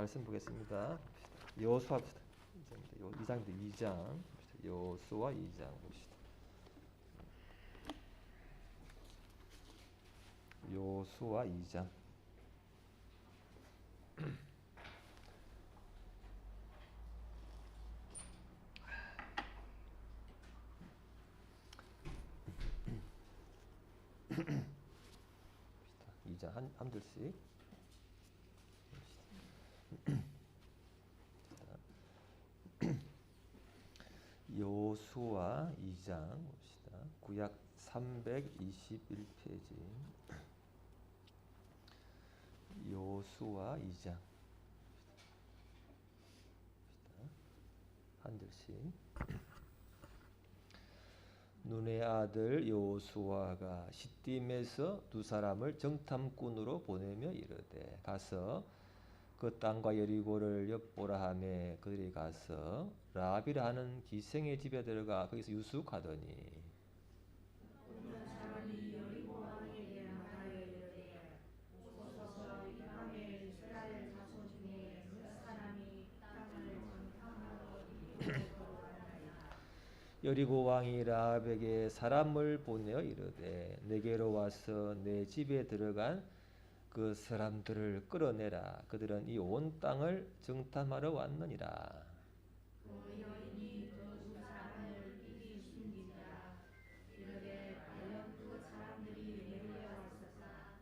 말씀 보겠습니다. 여호수아 2장입니다. 2장. 여호수아 2장 봅시다. 여호수아 2장. 한 줄씩. 여호수아 2장 봅시다. 구약 321페이지. 여호수아 2장. 한 줄씩. 눈의 아들 여호수아가 시딤에서 두 사람을 정탐꾼으로 보내며 이르되 가서 그 땅과 여리고를 엿보라 하매 그들이 가서 라합이라 하는 기생의 집에 들어가 거기서 유숙하더니 여리고 왕이 라합에게 사람을 보내어 이르되 내게로 와서 내 집에 들어간 그 사람들을 끌어내라. 그들은 이 온 땅을 정탐하러 왔느니라. 그 여인이 그 두 사람을 미리 숨기니라. 이르되 과연 그 사람들이 내게 왔었다.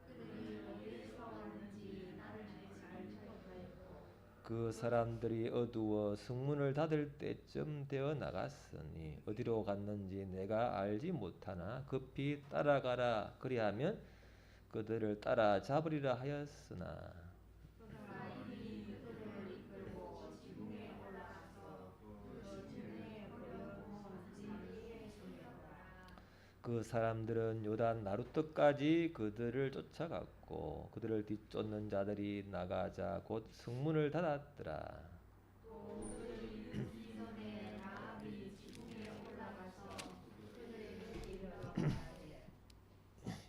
그들이 어디에서 왔는지 나를 잘 기억하였고 그 사람들이 어두워 성문을 닫을 때쯤 되어 나갔으니 어디로 갔는지 내가 알지 못하나 급히 따라가라. 그리하면 그들을 따라 잡으리라 하였으나 그가 이미 그들을 이끌고 지붕에 올라가서 그 지붕에 올려놓은 진리에 숨겼더라. 그 사람들은 요단 나루터까지 그들을 쫓아갔고 그들을 뒤쫓는 자들이 나가자 곧 성문을 닫았더라. 또 그들이 늦기 전에 라합이 지붕에 올라가서 그들에게 이르렀다.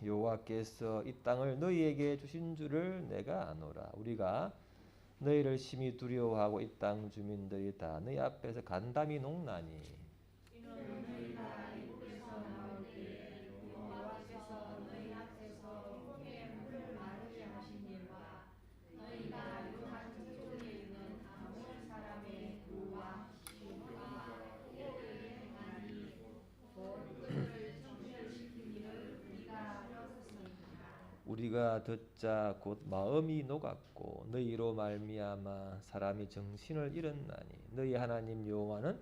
여호와께서 이 땅을 너희에게 주신 줄을 내가 아노라. 우리가 너희를 심히 두려워하고 이 땅 주민들이 다 너희 앞에서 간담이 녹나니 이는 너희가 애굽에서 나올 때에 여호와께서 너희 앞에서 홍해 물을 마르게 하신 일과 너희가 요단 저쪽에 있는 아몬 사람의 그 왕 시므가 그에게 행하니 곧 그들을 정멸시킨 일을 우리가 들었으니까. 우리가 듣자 곧 마음이 녹았고 너희로 말미암아 사람이 정신을 잃었나니 너희 하나님 여호와는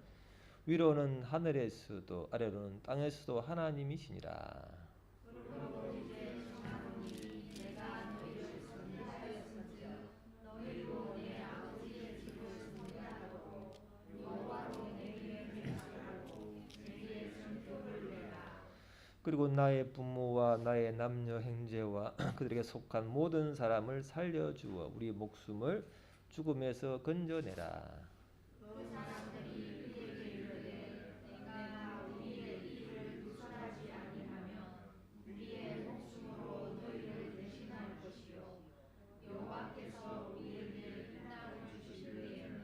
위로는 하늘에서도 아래로는 땅에서도 하나님이시니라. 그러므로 이제 청하노니 내가 너희를 선대하였은즉 너희로 내 아버지의 집을 선대하고 여호와로 내게 맹세하고 내게 전표를 내라. 그리고 나의 부모와 나의 남녀 형제와 그들에게 속한 모든 사람을 살려주어 우리 목숨을 죽음에서 건져내라. 그 사람들이 그에게 이르되 내가 우리의 일을 누설하지 아니하면 우리의 목숨으로 너희를 대신할 것이요 여호와께서 우리에게 이 땅을 주실 때에는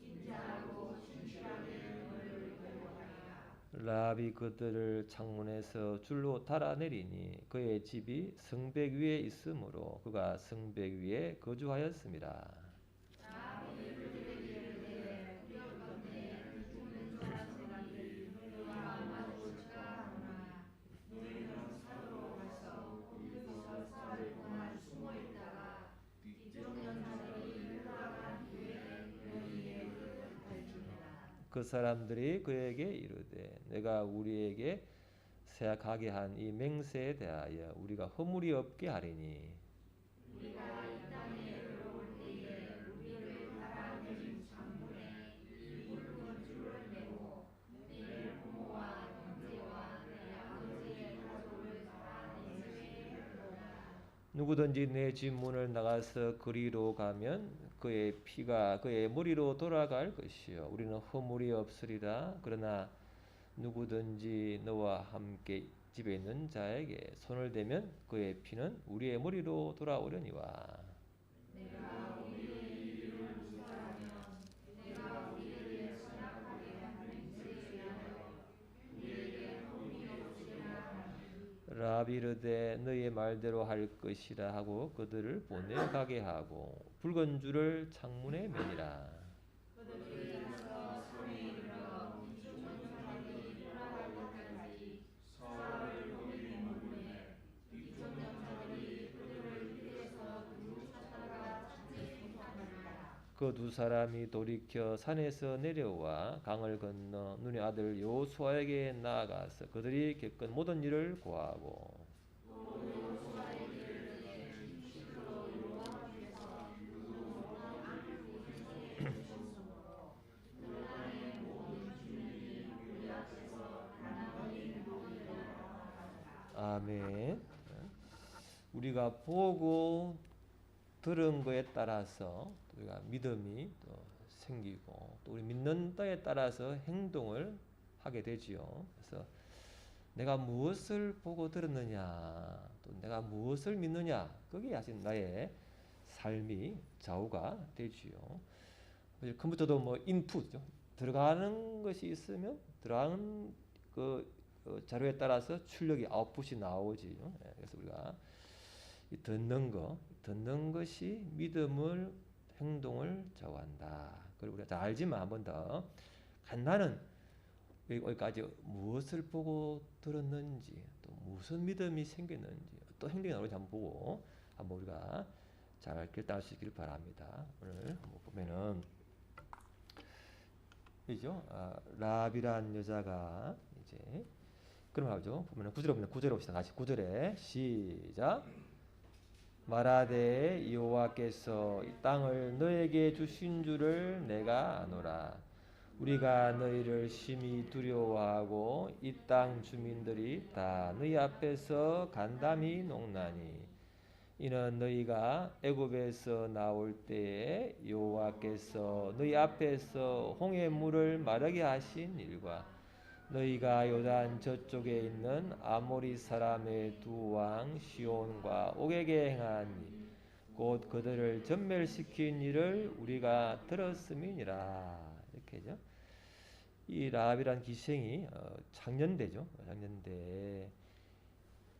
인자하고 신실하게 너희를 보호하리라. 라합이 그들을 창문에서 줄로 달아내리니 그의 집이 성벽 위에 있으므로 그가 성벽 위에 거주하였습니다. 라합이 그들에게 이르되 두렵건대 죽는 사람들이 너희와 마주 치가하노라. 너희는 산으로 가서 거기서 사흘 동안 숨어 있다가 뒤쫓는 자들이 돌아간 후에 너희의 뜻을 밝히리라. 그 사람들이 그에게 이르되 내가 우리에게 세약하게 한 이 맹세에 대하여 우리가 허물이 없게 하리니 우리가 이 땅에 들어올 때에 우리를 따라 내린 창문에 이 굵은 줄을 매고 내 부모와 형제와 내 아버지의 가족을 다 내게 하리라. 누구든지 내 집 문을 나가서 그리로 가면 그의 피가 그의 머리로 돌아갈 것이요 우리는 허물이 없으리라. 그러나 누구든지 너와 함께 집에 있는 자에게 손을 대면 그의 피는 우리의 머리로 돌아오려니와 내가 우리의 이르되 너희의 말대로 할 것이라 하고 그들을 보내가게 하고 붉은 줄을 창문에 매니라. 그 두 사람이 돌이켜 산에서 내려와 강을 건너 눈의 아들 여호수아에게 나아가서 그들이 겪은 모든 일을 고하고 아멘. 우리가 보고 들은 거에 따라서 우리가 믿음이 또 생기고 또 우리 믿는 바에 따라서 행동을 하게 되지요. 그래서 내가 무엇을 보고 들었느냐, 또 내가 무엇을 믿느냐, 거기에 사실 나의 삶이 좌우가 되지요. 컴퓨터도 뭐 인풋, 들어가는 것이 있으면 들어가는 그 자료에 따라서 출력이 아웃풋이 나오지. 그래서 우리가 듣는 것이 믿음을 행동을 좌우한다. 그리고 우리가 잘 알지만 한 번 더 간단한 여기까지 무엇을 보고 들었는지 또 무슨 믿음이 생겼는지 또 행동이 나오는지 한번 보고 한번 우리가 잘 결단할 수 있기를 바랍니다. 오늘 한번 보면은 이죠. 라비란 여자가 이제 그럼 하죠. 보면은 9절에 봅시다. 다시 9절에 시작. 말하되 여호와께서 이 땅을 너에게 주신 줄을 내가 아노라. 우리가 너희를 심히 두려워하고 이 땅 주민들이 다 너희 앞에서 간담이 녹나니 이는 너희가 애굽에서 나올 때에 여호와께서 너희 앞에서 홍해 물을 마르게 하신 일과 너희가 요단 저쪽에 있는 아모리 사람의 두 왕 시온과 옥에게 행한 곧 그들을 전멸시킨 일을 우리가 들었음이니라. 이렇게죠. 이 라합이란 기생이 장년대죠. 장년대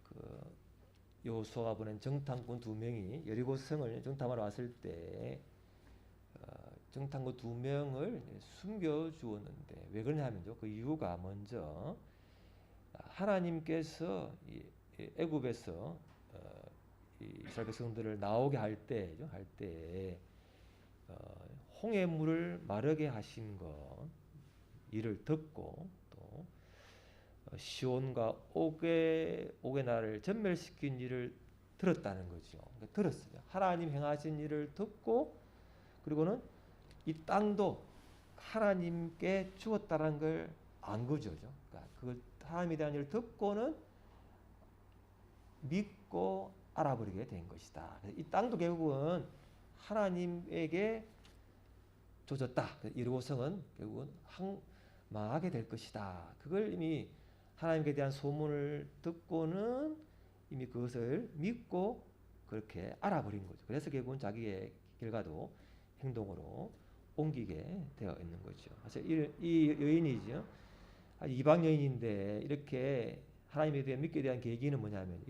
그 여호수아가 보낸 정탐꾼 두 명이 여리고성을 정탐하러 왔을 때 정탐꾼 두 명을 숨겨 주었는데 왜 그러냐면요. 그 이유가 먼저 하나님께서 애굽에서 이스라엘 백성들을 나오게 할 때 홍해 물을 마르게 하신 것 이를 듣고 또 시온과 옥의 나라를 전멸시킨 일을 들었다는 거죠. 그러니까 들었어요. 하나님 행하신 일을 듣고 그리고는 이 땅도 하나님께 주었다는 걸 안 거죠. 그러니까 그걸 하나님에 대한 일을 듣고는 믿고 알아버리게 된 것이다. 이 땅도 결국은 하나님에게 조졌다. 이르고성은 결국은 망하게 될 것이다. 그걸 이미 하나님께 대한 소문을 듣고는 이미 그것을 믿고 그렇게 알아버린 거죠. 그래서 결국은 자기의 결과도 행동으로 옮기게 되어 있는 거죠. 그래서 이 여인이죠. 이방 여인인데 이렇게 하나님에 대한 믿게 대한 계기는 뭐냐면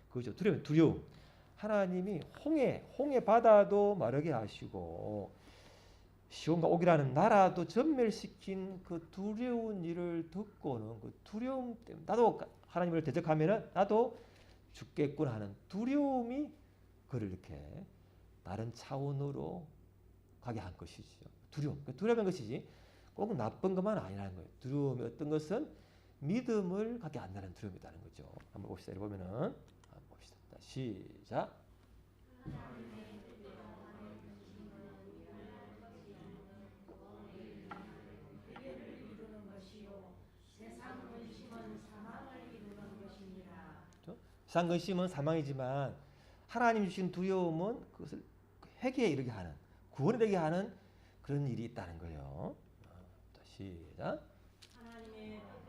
그거죠. 두려움. 하나님이 홍해 바다도 마르게 하시고 시온과 옥이라는 나라도 전멸시킨 그 두려운 일을 듣고는 그 두려움 때문에 나도 하나님을 대적하면은 나도 죽겠구나 하는 두려움이 그를 이렇게 다른 차원으로 가게 한 것이죠. 두려움인 것이지 꼭 나쁜 것만 아니라는 거예요. 두려움이 어떤 것은 믿음을 갖게 한다는 두려움이라는 거죠. 한번 봅시다. 이렇게 보면은 한번 봅시다. 시작. 세상 근심은 사망이지만 하나님 주신 두려움은 그것을 회개에 이르게 하는 구원에 되게 하는 그런 일이 있다는 거예요. 시작.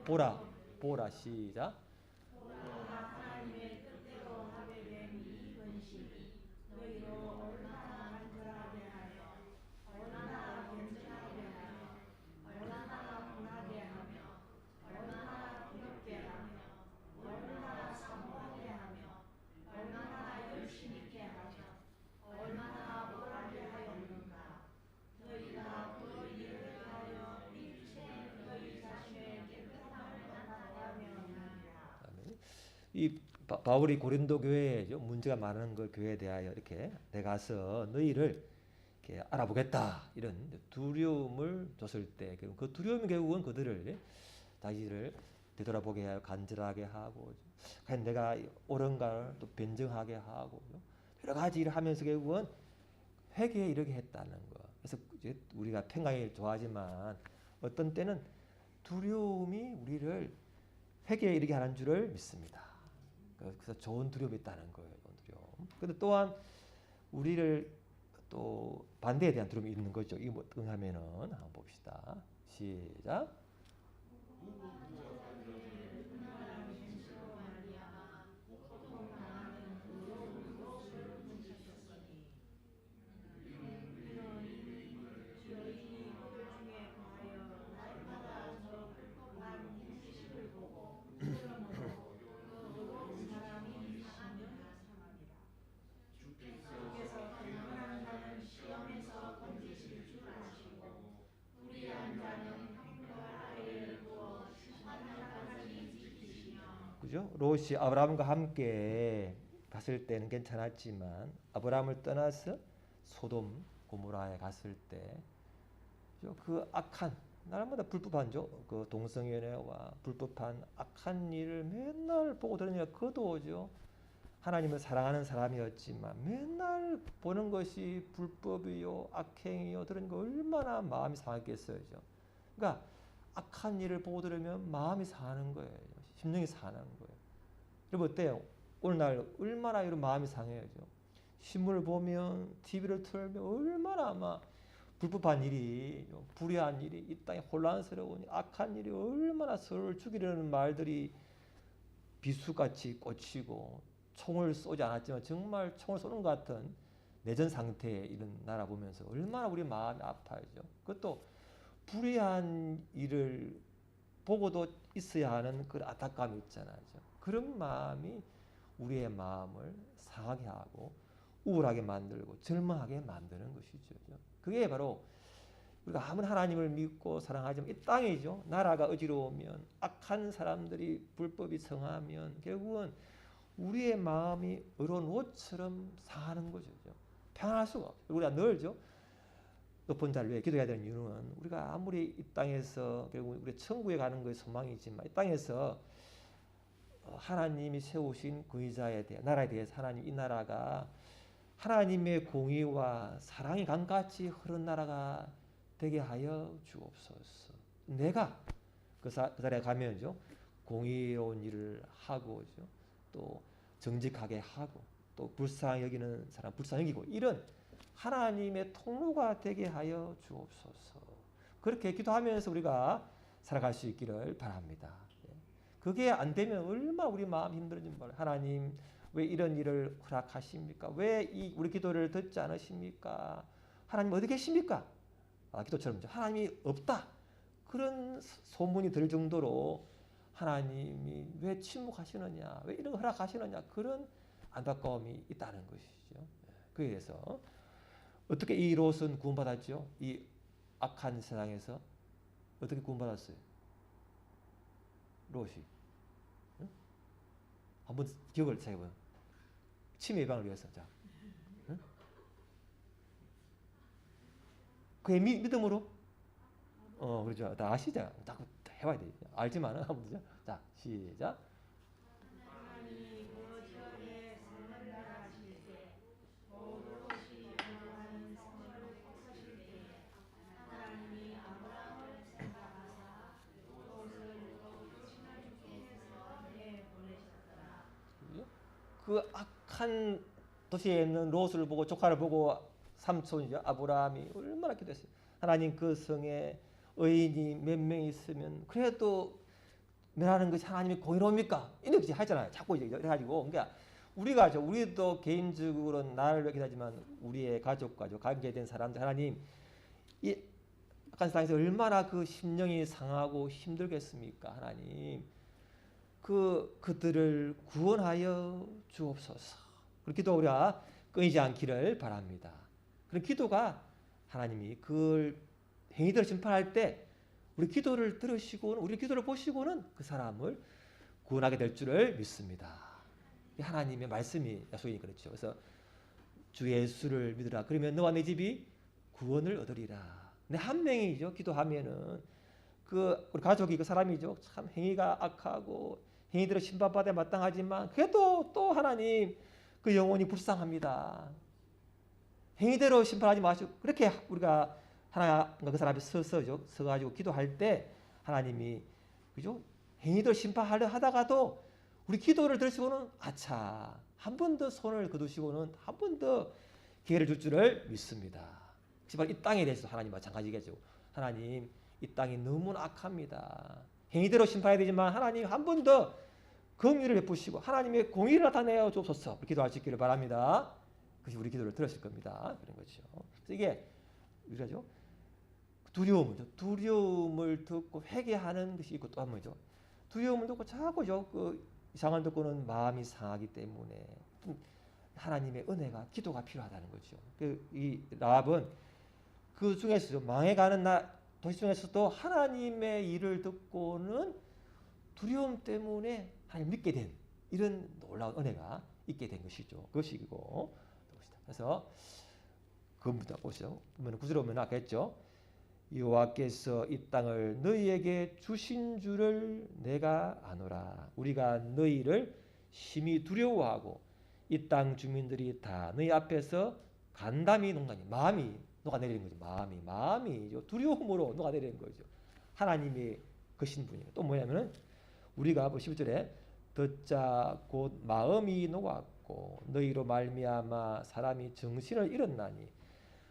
보라 시작. 바울이 고린도 교회에 문제가 많은 그 교회에 대하여 이렇게 내가 가서 너희를 이렇게 알아보겠다 이런 두려움을 줬을 때 그 두려움이 결국은 그들을 자기를 되돌아보게 하고 간절하게 하고 과연 내가 옳은가를 또 변증하게 하고 여러 가지 일을 하면서 결국은 회개에 이르게 했다는 거. 그래서 이제 우리가 평강을 좋아하지만 어떤 때는 두려움이 우리를 회개에 이르게 하는 줄을 믿습니다. 그래서 좋은 두려움이 있다는 거예요. 좋은 두려움. 근데 또한 우리를 또 반대에 대한 두려움이 있는 거죠. 이게 뭐 어떤 하면은 한번 봅시다. 시작. 그죠? 롯이 아브라함과 함께 갔을 때는 괜찮았지만 아브라함을 떠나서 소돔 고모라에 갔을 때 그 악한 날마다 불법한죠. 그 동성연애와 불법한 악한 일을 맨날 보고 들으니까 그도죠. 하나님을 사랑하는 사람이었지만 맨날 보는 것이 불법이요 악행이요 들으니까 얼마나 마음이 상했겠어요. 그러니까 악한 일을 보고 들으면 마음이 상하는 거예요. 심령이 상하는 거예요. 여러분 어때요? 오늘날 얼마나 이런 마음이 상해요. 신문을 보면 TV를 틀면 얼마나 막 불법한 일이 불의한 일이 이 땅에 혼란스러운 악한 일이 얼마나 서로를 죽이려는 말들이 비수같이 꽂히고 총을 쏘지 않았지만 정말 총을 쏘는 것 같은 내전 상태에 이런 나라 보면서 얼마나 우리 마음이 아파하죠. 그것도 불의한 일을 보고도 있어야 하는 그 안타까움이 있잖아요. 그런 마음이 우리의 마음을 상하게 하고 우울하게 만들고 절망하게 만드는 것이죠. 그게 바로 우리가 아무리 하나님을 믿고 사랑하지만 이 땅이죠. 나라가 어지러우면 악한 사람들이 불법이 성하면 결국은 우리의 마음이 어려운 옷처럼 상하는 거죠. 평안할 수가 없어요. 우리가 늘죠. 높은 자를 위해 기도해야 되는 이유는 우리가 아무리 이 땅에서 결국 우리 천국에 가는 것이 소망이지만 이 땅에서 하나님이 세우신 그 의자에 대해 나라에 대해서 하나님 이 나라가 하나님의 공의와 사랑이 강같이 흐른 나라가 되게 하여 주옵소서. 내가 그 자리에 가면요 공의로운 일을 하고 또 정직하게 하고 또 불쌍히 여기는 사람 불쌍히 여기고 이런 하나님의 통로가 되게 하여 주옵소서. 그렇게 기도하면서 우리가 살아갈 수 있기를 바랍니다. 그게 안 되면 얼마나 우리 마음 힘들어진 말. 하나님 왜 이런 일을 허락하십니까? 왜 우리 기도를 듣지 않으십니까? 하나님 어디 계십니까? 기도처럼 하나님이 없다. 그런 소문이 들 정도로 하나님이 왜 침묵하시느냐? 왜 이런 허락하시느냐? 그런 안타까움이 있다는 것이죠. 그에 대해서 어떻게 이 롯은 구원받았죠? 이 악한 세상에서 어떻게 구원받았어요? 롯이 응? 한번 기억을 해봐요. 치매 예방을 위해서 자, 응? 그의 믿음으로 그렇죠. 다 아시죠? 다 해봐야 돼. 알지만은 한번 보자. 자, 시작. 그 악한 도시에 있는 롯을 보고 조카를 보고 삼촌이죠 아브라함이 얼마나 기도했어요. 하나님 그 성에 의인이 몇 명 있으면 그래도 멸하는 것이 하나님의 공의로웁니까? 이렇게 하잖아요. 자꾸 이제 해가지고 그러니까 우리도 개인적으로 나를 위해 기도하지만 우리의 가족과 관계된 사람들 하나님 이 악한 세상에서 얼마나 그 심령이 상하고 힘들겠습니까? 하나님 그들을 구원하여 주옵소서. 그런 기도 우리가 끊이지 않기를 바랍니다. 그런 기도가 하나님이 그 행위들을 심판할 때 우리 기도를 들으시고는 우리 기도를 보시고는 그 사람을 구원하게 될 줄을 믿습니다. 이 하나님의 말씀이 약속이니까 그렇죠. 그래서 주 예수를 믿으라. 그러면 너와 내 집이 구원을 얻으리라. 근데 한 명이죠. 기도하면은 그 우리 가족이 그 사람이죠. 참 행위가 악하고 행위대로 심판받아 마땅하지만 그래도 또 하나님 그 영혼이 불쌍합니다. 행위대로 심판하지 마시고 그렇게 우리가 하나 그 사람이 서가지고 기도할 때 하나님이 그죠? 행위대로 심판하려 하다가도 우리 기도를 들으시고는 아차 한 번 더 손을 거두시고는 한 번 더 기회를 줄 줄을 믿습니다. 이 땅에 대해서 하나님 마찬가지겠죠. 하나님 이 땅이 너무 악합니다. 행위대로 심판해야 되지만 하나님 한 번 더 긍휼을 베푸시고 하나님의 공의를 나타내어 주옵소서 기도할 수 있기를 바랍니다. 그것이 우리 기도를 들으실 겁니다. 그런 거죠. 그래서 이게 우리가죠 두려움이죠. 두려움을 듣고 회개하는 것이 있고 또 한 번이죠. 두려움을 듣고 자꾸죠 그 이상한 듣고는 마음이 상하기 때문에 하나님의 은혜가 기도가 필요하다는 거죠. 이 라합은 그 중에서 망해가는 도시 중에서도 하나님의 일을 듣고는 두려움 때문에 하나님 믿게 된 이런 놀라운 은혜가 있게 된 것이죠. 그것이고 그래서 그겁니다. 보세요. 그러면 9절에 보면 아까 했죠. 여호와께서 이 땅을 너희에게 주신 줄을 내가 아노라. 우리가 너희를 심히 두려워하고 이 땅 주민들이 다 너희 앞에서 간담이 농담이 마음이 녹아내리는 거죠. 마음이 두려움으로 녹아내리는 거죠. 하나님이 거신 분이에요. 또 뭐냐면은 우리가 12절에 듣자 곧 마음이 녹았고 너희로 말미암아 사람이 정신을 잃었나니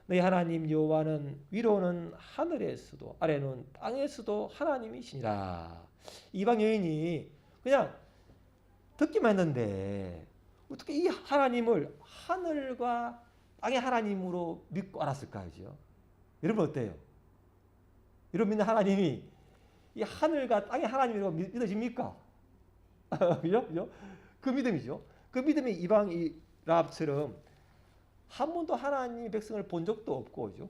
너희 하나님 여호와는 위로는 하늘에서도 아래는 땅에서도 하나님이시니라. 이방 여인이 그냥 듣기만 했는데 어떻게 이 하나님을 하늘과 땅의 하나님으로 믿고 알았을까요? 여러분 어때요? 여러분 믿는 하나님이 이 하늘과 땅의 하나님이라고 믿어집니까? 그죠? 그 믿음이죠. 그 믿음이 이방 이 라합처럼 한 번도 하나님 백성을 본 적도 없고, 그죠?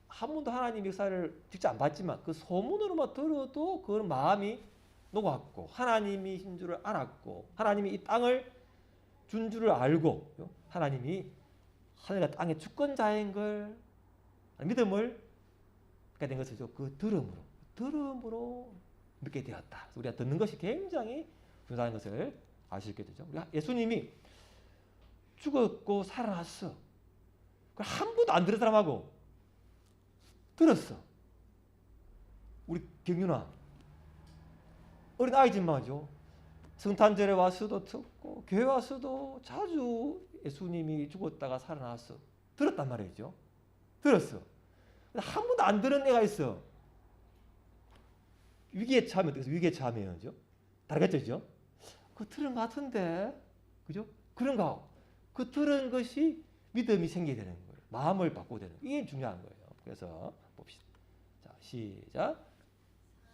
한 번도 하나님 역사를 직접 안 봤지만 그 소문으로만 들어도 그 마음이 녹았고 하나님이신 줄을 알았고 하나님이 이 땅을 준 줄을 알고 그죠? 하나님이 하늘과 땅의 주권자인 걸 믿음을 갖게 된 것이죠. 그 들음으로 믿게 되었다. 우리가 듣는 것이 굉장히 중요한 것을 알 수 있게 되죠. 예수님이 죽었고 살아났어. 그걸 한 번도 안 들은 사람하고 들었어. 우리 경윤아 어린 아이지만죠. 성탄절에 와서도 듣고 교회 와서도 자주 예수님이 죽었다가 살아났어. 들었단 말이죠. 들었어. 한 번도 안 들은 애가 있어. 위기에 처하면 어떻게 위기에 처하면요. 다르겠죠. 그 들은 것 같은데, 그죠? 그런가? 그 들은 것이 믿음이 생기게 되는 거예요. 마음을 바꾸게 되는 거예요. 이게 중요한 거예요. 그래서 봅시다. 자, 시작.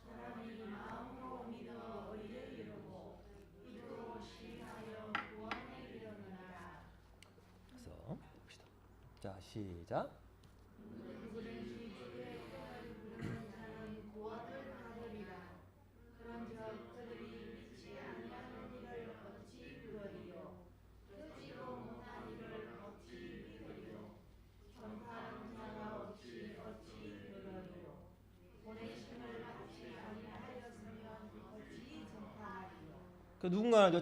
사람이 마음으로 믿어 의를 이루고 믿음으로 시행하여 구원에 이르느니라. 그래서 봅시다. 자, 시작. 누구든지 주의 뜻을 부르는 자는 구원을 받으리라. 그런즉 그들이 믿지 아니하는 이를 어찌 들으리요? 듣지도 못한 이를 어찌 믿으리요? 전파하는 자가 없이 어찌 들으리요? 보내심을 받지 아니하였으면 어찌 전파하리요? 그 누군가는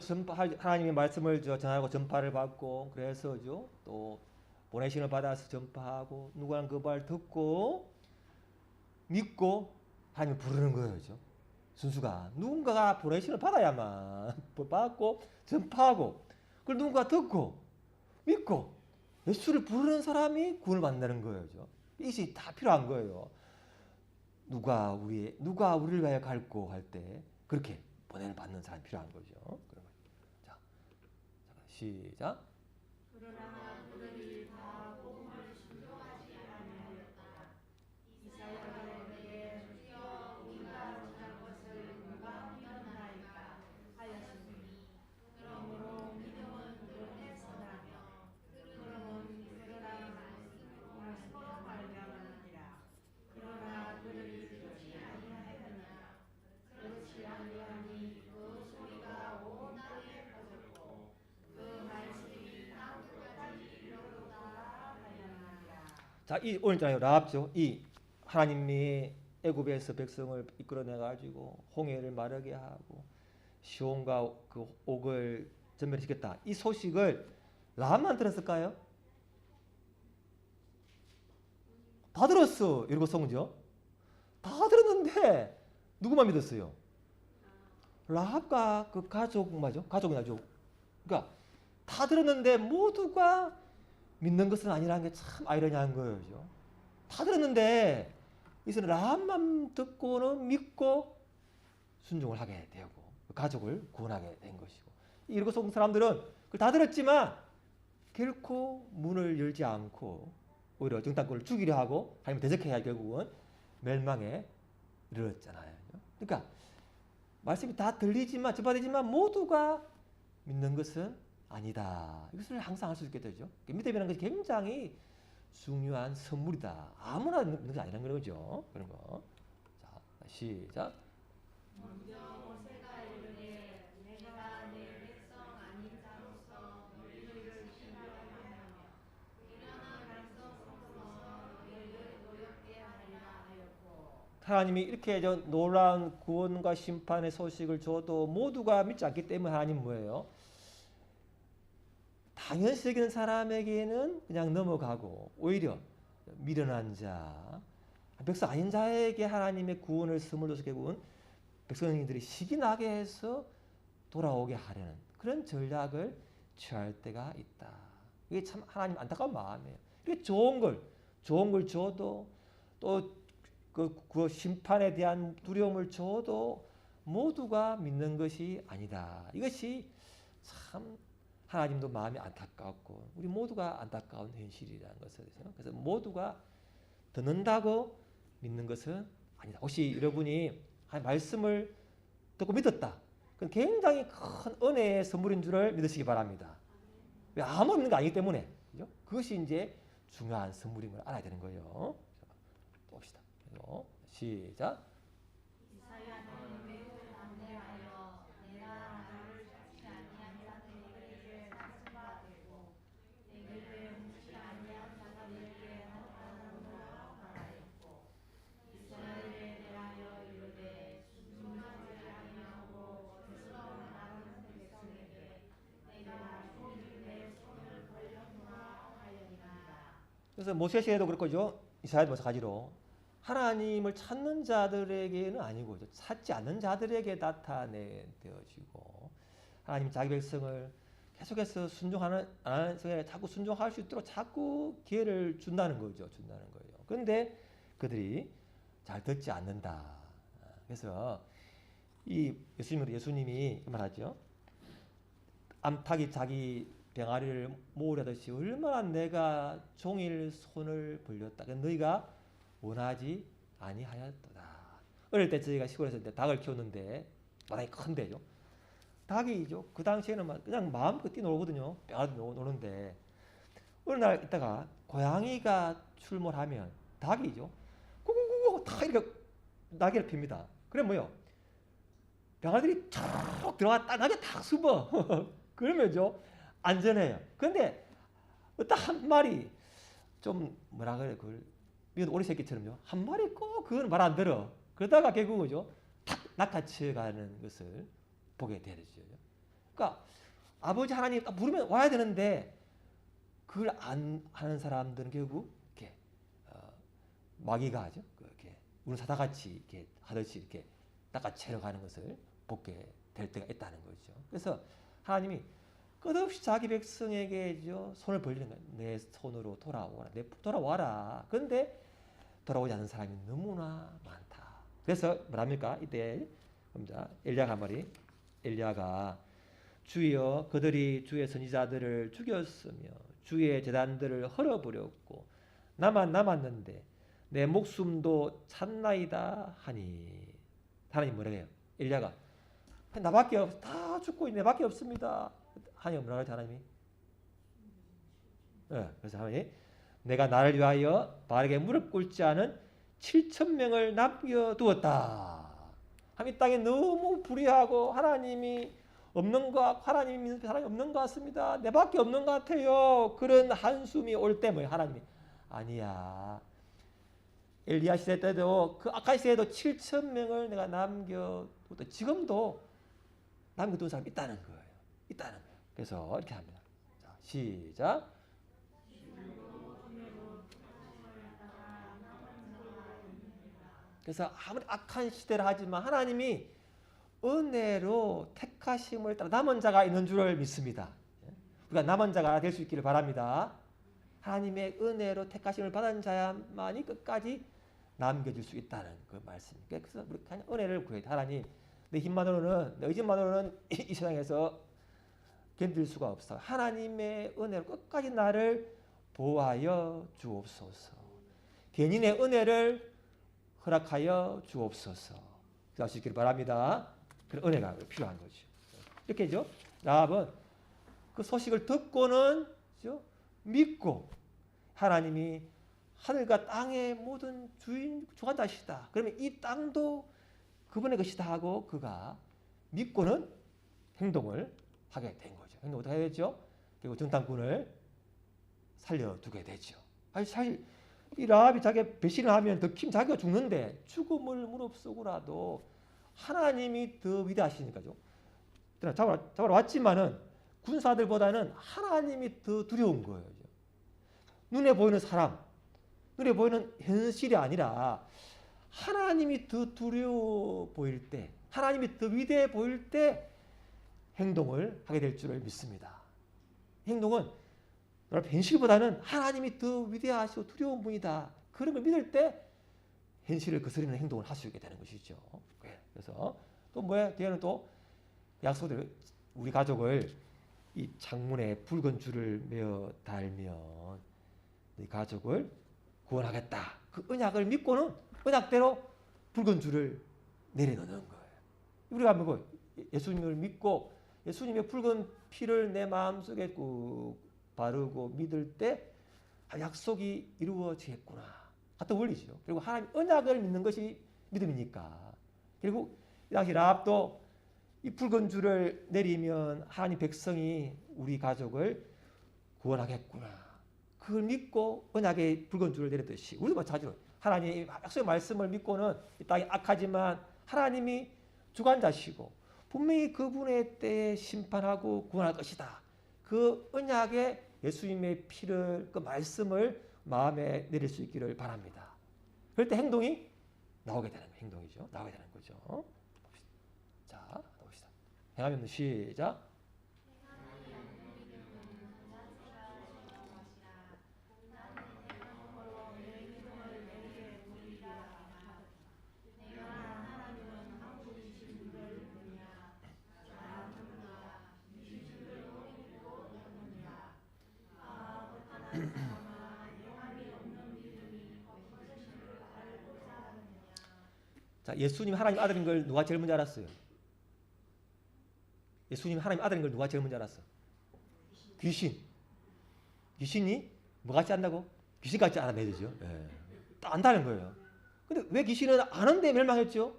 하나님의 말씀을 전하고 전파를 받고 그래서죠. 또 보내심을 받아서 전파하고 누구는 그 말 듣고 믿고 하나님을 부르는 거예요. 순수가 누군가가 보내심을 받아야만 받고 전파하고 그걸 누군가 듣고 믿고 예수를 부르는 사람이 구원을 받는다는 거예요. 이것이 다 필요한 거예요. 누가 우리를 위하여 갈고 할 때 그렇게 보냄을 받는 사람이 필요한 거죠. 그런 거죠. 자, 시작. 그러나 그들이 다 복음을 순종하지 아니하였다. 이사야가 내게 주여 우리가 전한 것을 누가 믿었나이까 하였으니 그러므로 믿음은 그릇에서나며 그러면 그러나 말씀으로 발견하느니라. 그러나 그들이 듣지 아니하였느냐. 그렇지 아니하니 그 소리가 온 땅에 퍼졌고 자, 이 오늘 있잖아요. 라합죠. 이 하나님이 애굽에서 백성을 이끌어내 가지고 홍해를 마르게 하고 시온과 그 옥을 전멸시켰다. 이 소식을 라합만 들었을까요? 다 들었어. 이러고 성죠. 다 들었는데 누구만 믿었어요? 라합과 그 가족 맞죠? 가족이죠. 그러니까 다 들었는데 모두가 믿는 것은 아니라는 게 참 아이러니한 거죠. 다 들었는데 이제는 라합만 듣고는 믿고 순종을 하게 되고 가족을 구원하게 된 것이고 이러고 속 사람들은 그걸 다 들었지만 결코 문을 열지 않고 오히려 정탐꾼을 죽이려 하고 아니면 대적해야 결국은 멸망에 이르렀잖아요. 그러니까 말씀이 다 들리지만 전파되지만 모두가 믿는 것은 아니다. 이것을 항상 할 수 있게 되죠. 믿음이라는 것이 굉장히 중요한 선물이다. 아무나 믿는 것이 아니라는 거죠. 그런 거. 자, 시작. 먼저 모세가 이르되 내가 내 백성 아닌 자로서 너희를 신뢰하며 미련한 백성 속에서 너희를 노엽게 하리라 하였고 하나님이 이렇게 놀라운 구원과 심판의 소식을 줘도 모두가 믿지 않기 때문에 하나님 뭐예요? 당연시 여기는 사람에게는 그냥 넘어가고 오히려 미련한 자, 백성 아닌 자에게 하나님의 구원을 선물로 줘서 결국은 백성들이 식이 나게 해서 돌아오게 하려는 그런 전략을 취할 때가 있다. 이게 참 하나님 안타까운 마음이에요. 이게 좋은 걸 줘도 또 그 심판에 대한 두려움을 줘도 모두가 믿는 것이 아니다. 이것이 참 하나님도 마음이 안타깝고 우리 모두가 안타까운 현실이라는 것을 그래서 모두가 듣는다고 믿는 것은 아니다. 혹시 여러분이 말씀을 듣고 믿었다. 그건 굉장히 큰 은혜의 선물인 줄을 믿으시기 바랍니다. 왜 아무 믿는 거 아니기 때문에 그죠? 그것이 이제 중요한 선물인 걸 알아야 되는 거예요. 봅시다. 시작. 이사야는 매우 담대하여 내가 나를 찾지 아니한 자들에게 상처가 되고 내게 묻지 아니한 자들에게 나타나노라 말하였고 이스라엘에 대하여 이르되 순종하지 아니하고 거스러 나가는 백성에게 내가 종일 내 손을 벌렸노라 하였나이다. 그래서 모세시에도 그렇고죠. 이사야 마찬가지로 하나님을 찾는 자들에게는 아니고 찾지 않는 자들에게 나타내어지고 하나님 자기 백성을 계속해서 순종하는 성에 자꾸 순종할 수 있도록 자꾸 기회를 준다는 거죠. 준다는 거예요. 그런데 그들이 잘 듣지 않는다. 그래서 이 예수님이 말하죠. 암탉이 자기 병아리를 모으려듯이 얼마나 내가 종일 손을 벌렸다. 너희가 원하지 아니하였도다. 어릴 때 저희가 시골에서 닭을 키웠는데 마당이 큰데요. 닭이죠. 그 당시에는 그냥 마음껏 뛰놀거든요. 병아리 노는데 어느 날 있다가 고양이가 출몰하면 닭이죠. 구구구구 다 이렇게 날개를 핍니다. 그래 뭐요? 병아리들이 쭉 들어갔다 나게 탁 숨어. 그러면죠 안전해요. 그런데 어떤 한 마리 좀 뭐라 그래 그걸 이건 오리 새끼처럼요. 한 마리 꼭 그건 말 안 들어. 그러다가 결국은요 탁 낚아쳐가는 것을 보게 되죠. 그러니까 아버지 하나님 부르면 와야 되는데 그걸 안 하는 사람들은 결국 이렇게 마귀가 하죠. 이렇게 우는 사다같이 이렇게 하듯이 이렇게 낚아채러 가는 것을 보게 될 때가 있다는 거죠. 그래서 하나님이 끝없이 자기 백성에게죠 손을 벌리는 거예요. 내 손으로 돌아오라. 돌아와라. 그런데 돌아오지 않는 사람이 너무나 많다. 그래서 뭐랍니까? 이때 엘리야가 한 말이 엘리야가 주여 그들이 주의 선지자들을 죽였으며 주의 제단들을 헐어버렸고 나만 남았는데 내 목숨도 찼나이다 하니 하나님 뭐라 해요? 엘리야가 나밖에 다 죽고 있네. 나밖에 없습니다. 하나님 뭐라 하죠? 하나님이 그래서 하나님이 내가 나를 위하여 바알에게 무릎 꿇지 않은 7,000명을 남겨두었다. 하나님 땅에 너무 불의하고 하나님이 없는 것, 하나님이 믿는 사람이 없는 것 같습니다. 내밖에 없는 것 같아요. 그런 한숨이 올 때 뭐예요? 하나님이 아니야. 엘리야 시대 때도 그 아카 시대에도 7천 명을 내가 남겨두었다. 지금도 남겨둔 사람이 있다는 거예요. 있다는 거예요. 그래서 이렇게 합니다. 자, 시작. 그래서 아무리 악한 시대를 하지만 하나님이 은혜로 택하심을 따라 남은 자가 있는 줄을 믿습니다. 우리가 남은 자가 될 수 있기를 바랍니다. 하나님의 은혜로 택하심을 받은 자야만이 끝까지 남겨질 수 있다는 그 말씀입니다. 그래서 우리 그냥 은혜를 구해야 돼. 하나님, 내 힘만으로는, 내 의지만으로는 이 세상에서 견딜 수가 없어. 하나님의 은혜로 끝까지 나를 보호하여 주옵소서. 개인의 은혜를 허락하여 주옵소서. 할 수 있기를 바랍니다. 그런 은혜가 필요한 거죠. 이렇게죠. 라합은 그 소식을 듣고는 믿고 하나님이 하늘과 땅의 모든 주관자시다. 그러면 이 땅도 그분의 것이다 하고 그가 믿고는 행동을 하게 된 거죠. 행동을 어떻게 해야 되죠? 그리고 정탐꾼을 살려두게 되죠. 아니 사실 이 라합이 자기 배신을 하면 더 자기가 죽는데 죽음을 무릅쓰고라도 하나님이 더 위대하시니까죠. 잡아러 왔지만은 군사들보다는 하나님이 더 두려운 거예요. 눈에 보이는 사람, 눈에 보이는 현실이 아니라 하나님이 더 두려워 보일 때, 하나님이 더 위대해 보일 때 행동을 하게 될 줄을 믿습니다. 행동은 현실보다는 하나님이 더 위대하시고 두려운 분이다. 그런 걸 믿을 때 현실을 거스르는 행동을 할 수 있게 되는 것이죠. 그래서 또 뭐야? 뒤에는 또 약속대로 우리 가족을 이 창문에 붉은 줄을 메어 달면 이 가족을 구원하겠다. 그 언약을 믿고는 언약대로 붉은 줄을 내려놓는 거예요. 우리가 뭐 예수님을 믿고 예수님의 붉은 피를 내 마음속에 꾹 바르고 믿을 때 약속이 이루어지겠구나. 같은 원리죠. 그리고 하나님 언약을 믿는 것이 믿음이니까. 그리고 이 당시 라합도 이 붉은 줄을 내리면 하나님 백성이 우리 가족을 구원하겠구나. 그걸 믿고 언약의 붉은 줄을 내렸듯이 우리도 마찬가지로 하나님의 약속의 말씀을 믿고는 이 땅이 악하지만 하나님이 주관자시고 분명히 그분의 때에 심판하고 구원할 것이다. 그 언약의 예수님의 피를 그 말씀을 마음에 내릴 수 있기를 바랍니다. 그럴 때 행동이 나오게 되는 행동이죠. 나오게 되는 거죠. 자, 봅시다. 행함이 없는 시작. 자, 예수님 하나님 아들인 걸 누가 제일 먼저 알았어요? 예수님 하나님 아들인 걸 누가 제일 먼저 알았어? 귀신. 귀신이 뭐 같이 안다고? 귀신같이 알아내야 되죠. 예. 딱 안다는 거예요. 근데 왜 귀신은 아는데 멸망했죠?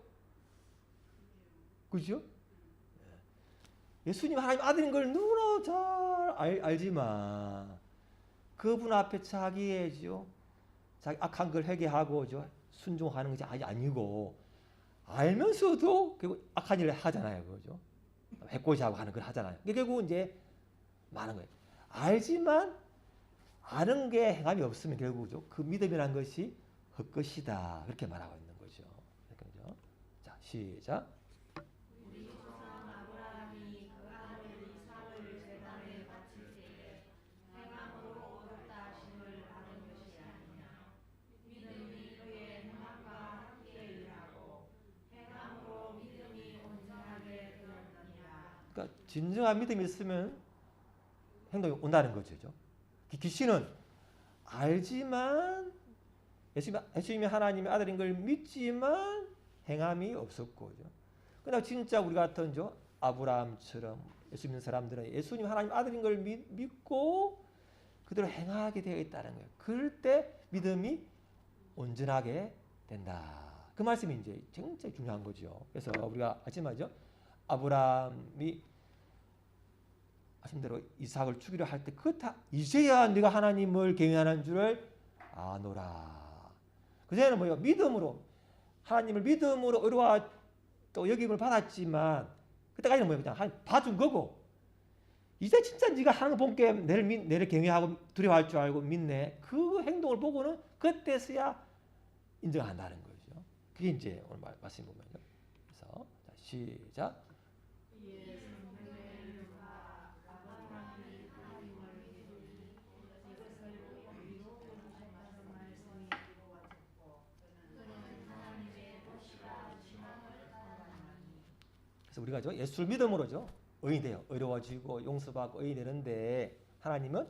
그죠? 예수님 하나님 아들인 걸 누구나 잘 알지만 그분 앞에 자기의 악한 걸 회개하고 순종하는 것이 아니고 알면서도 결국 악한 일을 하잖아요. 그죠? 해코지 하고 하는 걸 하잖아요. 결국 이제 많은 거예요. 알지만 아는 게 행함이 없으면 결국 그 믿음이라는 것이 헛것이다. 그렇게 말하고 있는 거죠. 그렇죠? 자, 시작. 우리 조상 아브라함이 그 아들 이삭을 제단에 바칠 때에 행함으로 얻었다 하심을 받은 것이 아니냐. 믿음이 그의 행함과 함께 일하고 행함으로 믿음이 온전하게 되었느니라. 그러니까 진정한 믿음이 있으면 행동이 온다는 거죠. 귀신은 알지만 예수님이 하나님의 아들인 걸 믿지만 행함이 없었고, 그러나 진짜 우리 같은 아브라함처럼 예수 믿는 사람들은 예수님 하나님 아들인 걸 믿고 그대로 행하게 되어 있다는 거예요. 그럴 때 믿음이 온전하게 된다. 그 말씀이 이제 굉장히 중요한 거죠. 그래서 우리가 아시죠? 아브라함이 하신 대로 이삭을 죽이려 할 때 그 다 이제야 네가 하나님을 경외하는 줄을 아노라. 그전에는 뭐요? 믿음으로 하나님을 믿음으로 의로와 또 여김을 받았지만 그때까지는 뭐요? 그냥 봐준 거고 이제 진짜 네가 하는 거 본게 내를 경외하고 두려워할 줄 알고 믿네. 그 행동을 보고는 그때서야 인정한다는 거죠. 그게 이제 오늘 말씀 보면요. 그래서 자, 시작. 그래서 우리가 예수를 믿음으로죠. 의인이 돼요. 의로워지고 용서받고 의인이 되는데 하나님은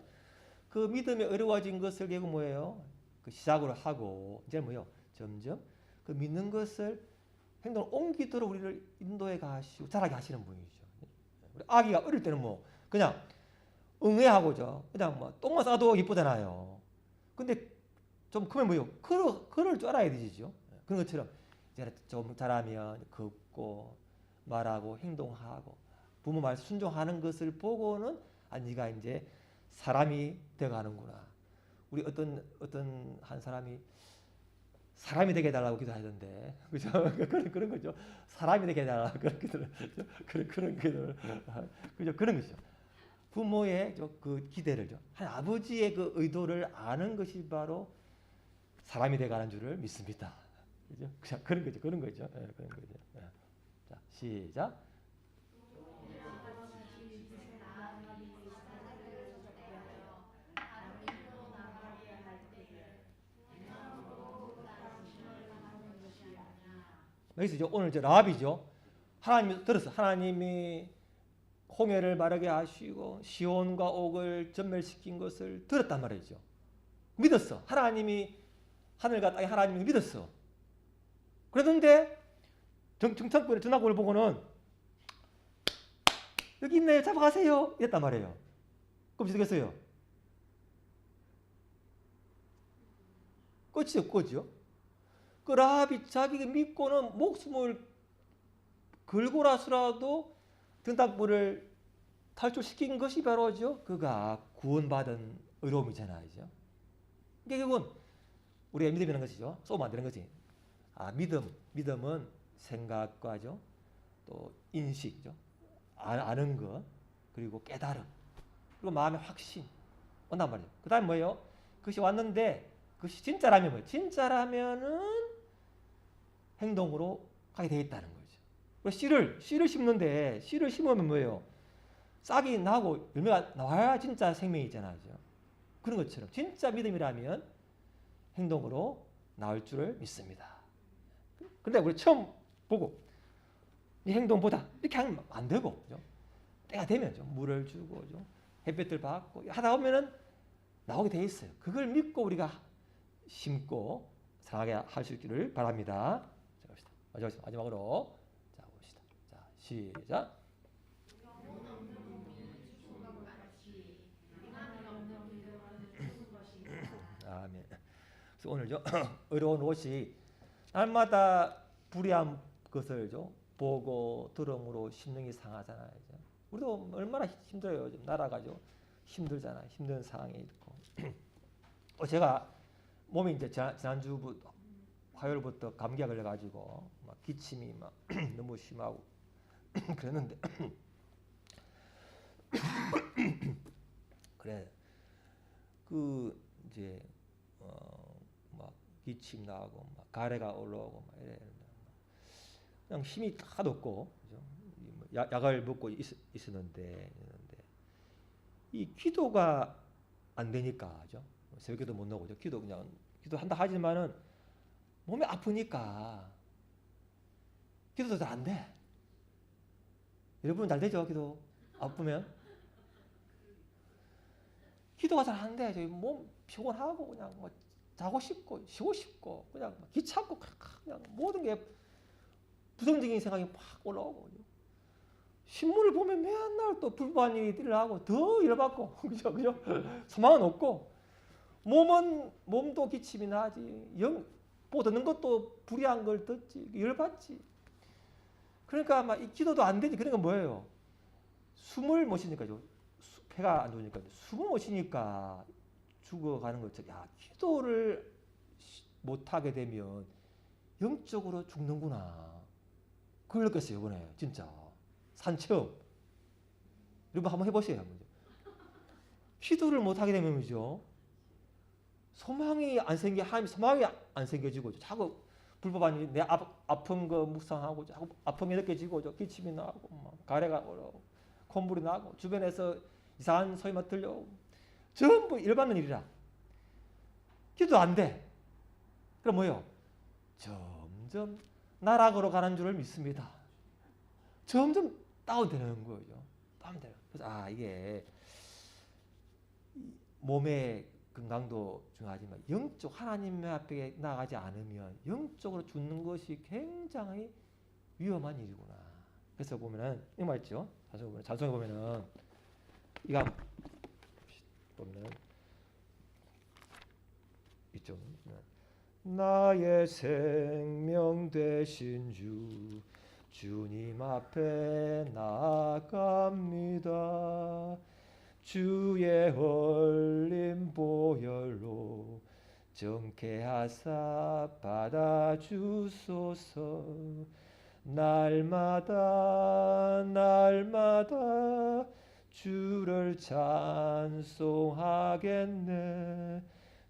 그 믿음에 의로워진 것을 결국 뭐예요? 그 시작으로 하고 이제 뭐요? 점점 그 믿는 것을 행동을 옮기도록 우리를 인도해 가시고 자라게 하시는 분이죠. 우리 아기가 어릴 때는 뭐 그냥 응애하고죠. 그냥 뭐 똥만 싸도 이쁘잖아요. 근데 좀 크면 뭐요? 그럴 줄 알아야 되죠. 그런 것처럼 이제 좀 자라면 걷고 말하고 행동하고 부모 말 순종하는 것을 보고는 네가 이제 사람이 되어가는구나. 우리 어떤 한 사람이 되게 해달라고 기도하던데, 그죠? 그런 거죠. 사람이 되게 해달라고 그런 기도를, 그런 기도를, 그죠? 그런 거죠. 부모의 그 기대를 한 아버지의 그 의도를 아는 것이 바로 사람이 되어가는 줄을 믿습니다. 그죠? 그런 거죠. 그런 거죠. 그런 거죠. 자, 시작. 여기서 오늘 라합이죠. 하나님이 들었어. 하나님이 홍해를 마르게 하시고 시온과 옥을 전멸시킨 것을 들었단 말이죠. 믿었어. 하나님이 하늘과 땅의 하나님을 믿었어. 그랬는데 정탐꾼의 전화권을 보고는 여기 있네요. 잡아가세요. 이랬단 말이에요. 그럼 어떻게 했어요? 끝이 없거죠. 그 라합이 자기가 믿고는 목숨을 걸고라서라도 등딱불을 탈출시킨 것이 바로죠. 그가 구원받은 의로움이잖아요. 결국은 우리가 믿음이라는 것이죠. 쏘면 안 되는 거지. 믿음은 생각과죠. 또 인식이죠. 아는 것, 그리고 깨달음, 그리고 마음의 확신 온단 말이에요. 그 다음에 뭐예요? 그것이 왔는데 그것이 진짜라면 뭐예요? 진짜라면은 행동으로 가게 되어 있다는 거죠. 씨를 심는데 씨를 심으면 뭐예요? 싹이 나고 열매가 나와야 진짜 생명이잖아요. 그런 것처럼 진짜 믿음이라면 행동으로 나올 줄을 믿습니다. 근데 우리 처음 보고 이 행동보다 이렇게 하면 안 되고, 그죠? 때가 되면 물을 주고 햇볕을 받고 하다 보면은 나오게 돼 있어요. 그걸 믿고 우리가 심고 살아가게 할 수 있기를 바랍니다. 자, 봅시다. 마지막으로 자 봅시다. 자, 시작. 아멘. 그래서 오늘죠. 의로운 옷이 날마다 불의한 것을 보고 들음으로 심령이 상하잖아요. 우리도 얼마나 힘들어요. 나라가죠. 힘들잖아요. 힘든 상황에 있고. 제가 몸이 이제 지난주부터 화요일부터 감기가 걸려가지고 막 기침이 막 너무 심하고 그랬는데 그래 그 이제 막 기침 나고 막 가래가 올라오고 막 이래 그냥 힘이 하나도 없고 그죠? 약을 먹고 있었는데 이 기도가 안 되니까 그죠? 새벽기도 못 나오고 기도 그냥 기도한다 하지만은 몸이 아프니까 기도도 잘 안 돼. 여러분 잘 되죠? 기도 아프면 기도가 잘 안 돼. 저희 몸 피곤하고 그냥 뭐 자고 싶고 쉬고 싶고 그냥 귀찮고 그냥 모든 게 부정적인 생각이 막 올라오고 신문을 보면 맨날 또 불법한 일이 일어나고 더 열받고 그죠? 소망은 없고 몸도 기침이 나지 보고 듣는 것도 불의한 걸 듣지 열받지. 그러니까 막 이 기도도 안 되지. 그러니까 뭐예요? 숨을 못 쉬니까 폐가 안 좋으니까 숨을 못 쉬니까 죽어가는 거죠. 야, 기도를 못하게 되면 영적으로 죽는구나. 그걸 느꼈어요, 이번에. 진짜. 산체험. 여러분 한번 해보세요. 한번. 기도를 못하게 되면요. 소망이 안 생겨, 하나님 소망이 안 생겨지고, 자꾸 불법한 내 아픈 거 묵상하고, 자꾸 아픈 게 느껴지고, 기침이 나고, 가래가 오고, 콧물이 나고, 주변에서 이상한 소리만 들려오고, 전부 일받는 일이라. 기도 안 돼. 그럼 뭐예요? 점점 나락으로 가는 줄을 믿습니다. 점점 다운되는 거죠. 다운되는. 그래서 이게 몸의 건강도 중요하지만 영적 하나님 앞에 나가지 않으면 영적으로 죽는 것이 굉장히 위험한 일이구나. 그래서 보면은 이거 맞죠? 찬송에 보면은 이거 보면 이쪽 나의 생명 되신 주님 앞에 나아갑니다. 주의 흘린 보혈로 정케하사 받아주소서. 날마다 주를 찬송하겠네.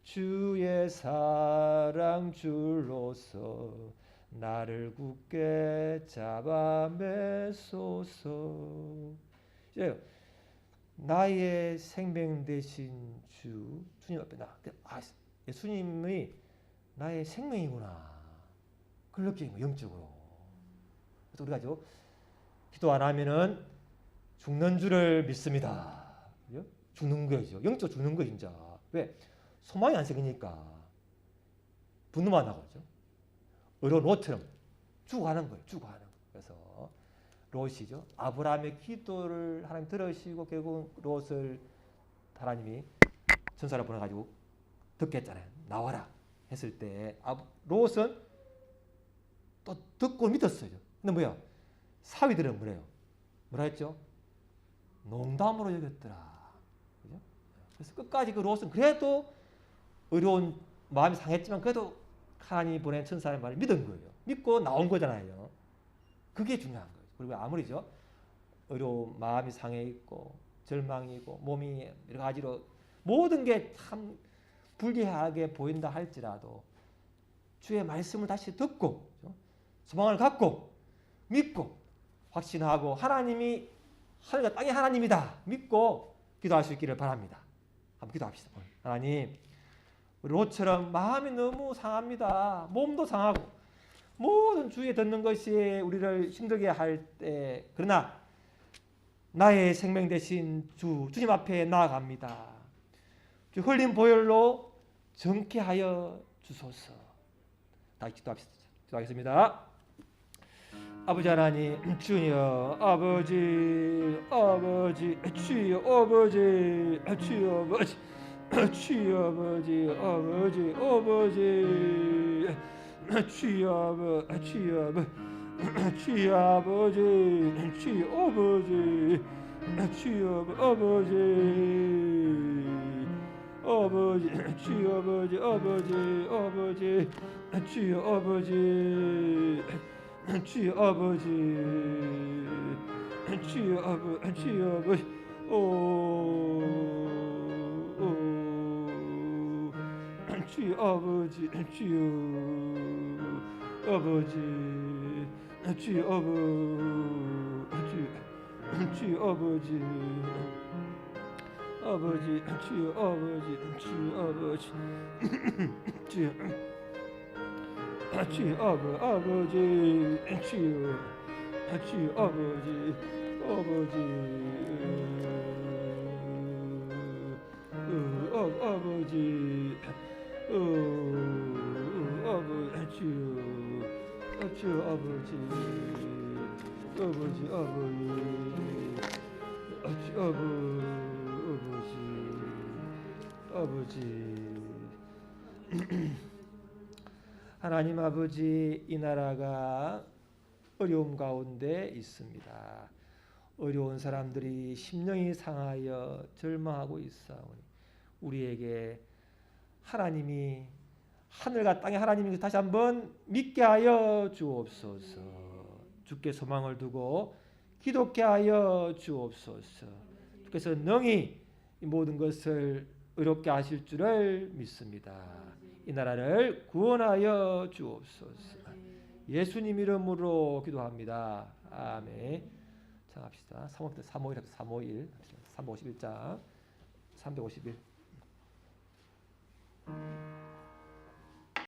주의 사랑 줄로서 나를 굳게 잡아매소서. 이제 나의 생명 되신 주님 앞에 예수님이 나의 생명이구나. 그걸 느끼는 거예요, 영적으로. 그래서 우리가 기도 안 하면은 죽는 줄을 믿습니다. 죽는 거죠. 영적으로 죽는 거예요, 진짜. 왜? 소망이 안 생기니까 분노만 나고죠. 어려운 롯처럼 죽어가는 거예요. 죽어가는 거예요. 그래서 롯이죠. 아브라함의 기도를 하나님 들으시고 결국 롯을 하나님이 천사를 보내가지고 듣게 했잖아요. 나와라 했을 때 롯은 또 듣고 믿었어요. 근데 뭐야? 사위들은 뭐라 했죠? 농담으로 여겼더라. 그죠? 그래서 끝까지 그 롯은 그래도 어려운 마음이 상했지만 그래도 하나님이 보낸 천사의 말을 믿은 거예요. 믿고 나온 거잖아요. 그게 중요한 거예요. 그리고 아무리죠 어려운 마음이 상해 있고 절망이고 몸이 여러 가지로 모든 게 참 불리하게 보인다 할지라도 주의 말씀을 다시 듣고 소망을 갖고 믿고 확신하고 하나님이 하늘과 땅의 하나님이다 믿고 기도할 수 있기를 바랍니다. 한번 기도합시다. 하나님, 우리 롯처럼 마음이 너무 상합니다. 몸도 상하고 모든 주위에 듣는 것이 우리를 힘들게 할 때, 그러나 나의 생명 되신 주님 앞에 나아갑니다. 주 흘린 보혈로 정케하여 주소서. 다시 기도하겠습니다. 아버지 하나님, 주여 아버지, 주여 아버지, 주여 아버지, 주여 아버지, 주여 아버지, 주여 아버지, 주여 아버지, 주여 아버지, 주여 아버지, 주여 아버지, 주여 아버지, 주여 아버지, 주여 아버지, 주여 아버지, 주여 아버지, 주여 아버지, 주여 아버지, 주여 아버지, 주여 아버지, 주여 주여 아버지, 주여 아버지, 아버지, 아버지, 주여 아버지, 아버지. 하나님 아버지, 이 나라가 어려움 가운데 있습니다. 어려운 사람들이 심령이 상하여 절망하고 있사오니 우리에게 하나님이 하늘과 땅의 하나님이 다시 한번 믿게 하여 주옵소서. 주께 소망을 두고 기독게 하여 주옵소서. 주께서 능히 이 모든 것을 의롭게 하실 줄을 믿습니다. 이 나라를 구원하여 주옵소서. 예수님 이름으로 기도합니다. 아멘. 자, 합시다. 351 351 351장 351